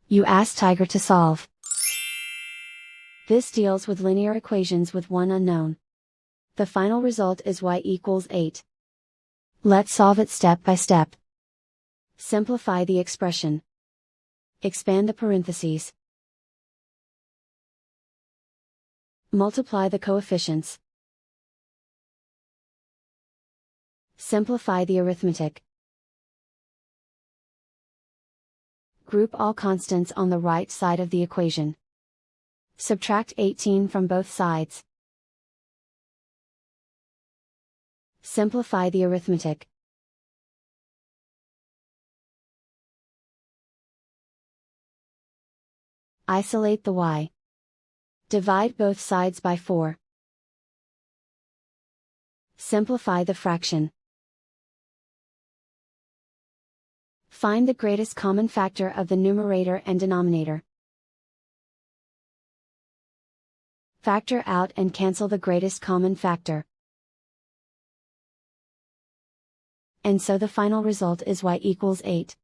You ask Tiger to solve. This deals with linear equations with one unknown. The final result is y equals 8. Let's solve it step by step. Simplify the expression. Expand the parentheses. Multiply the coefficients. Simplify the arithmetic. Group all constants on the right side of the equation. Subtract 18 from both sides. Simplify the arithmetic. Isolate the y. Divide both sides by 4. Simplify the fraction. Find the greatest common factor of the numerator and denominator. Factor out and cancel the greatest common factor. And so the final result is y equals 8.